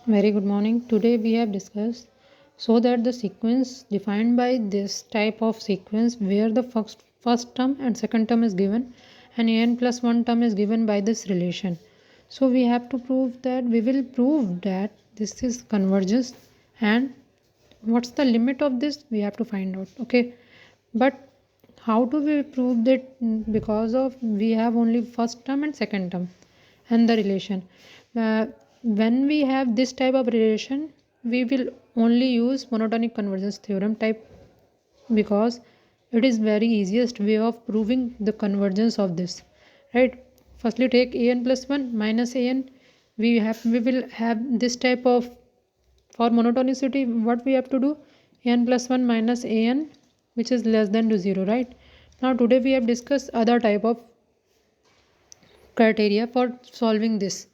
Very good morning. Today we have discussed so that the sequence defined by this type of sequence where the first term and second term is given and an plus one term is given by this relation. So we have to prove that we will prove that this is convergence, and what's the limit of this we have to find out. Okay, but how do we prove that? Because of we have only first term and second term and the relation. Uh, when we have this type of relation, we will only use monotonic convergence theorem type, because it is very easiest way of proving the convergence of this, right? Firstly, take an plus 1 minus an. We will have this type of, for monotonicity what we have to do, an plus 1 minus an, which is less than to 0, right? Now today we have discussed other type of criteria for solving this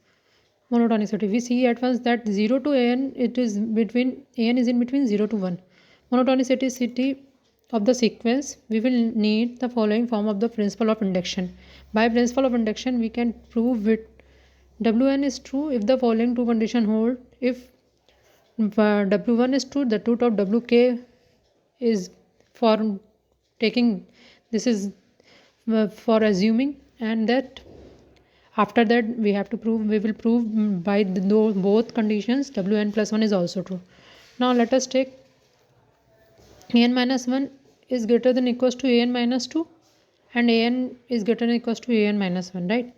monotonicity. We see at once that 0 to an, it is between an is in between 0 to 1. Monotonicity of the sequence, we will need the following form of the principle of induction. By principle of induction we can prove it. Wn is true if the following two conditions hold. If w1 is true, the truth of wk is for taking, this is for assuming, and that after that we have to prove, we will prove by both conditions wn plus 1 is also true. Now let us take an minus 1 is greater than equals to an minus 2, and an is greater than equals to an minus 1, right?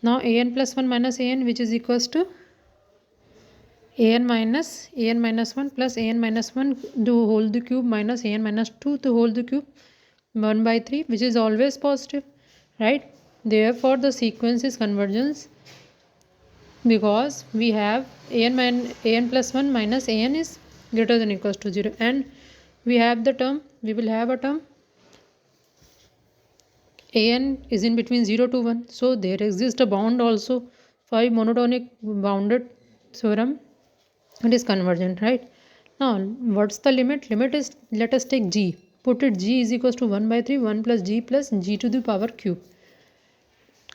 Now an plus 1 minus an, which is equals to an minus 1 plus an minus 1 to whole the cube minus an minus 2 to whole the cube, 1 by 3, which is always positive, right? Therefore the sequence is convergence, because we have an plus 1 minus an is greater than equals to 0, and we will have a term an is in between 0 to 1, so there exists a bound also. For monotonic bounded theorem, it is convergent, right? Now what's the limit is, let us take g, put it g is equals to 1 by 3, 1 plus g to the power cube.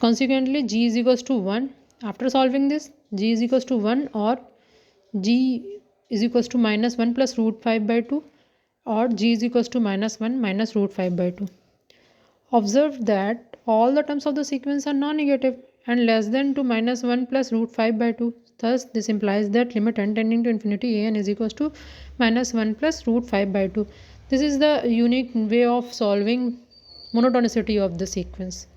Consequently g is equals to 1. After solving this, g is equals to 1, or g is equals to minus 1 plus root 5 by 2, or g is equals to minus 1 minus root 5 by 2. Observe that all the terms of the sequence are non-negative and less than to minus 1 plus root 5 by 2. Thus this implies that limit n tending to infinity an is equals to minus 1 plus root 5 by 2. This is the unique way of solving monotonicity of the sequence.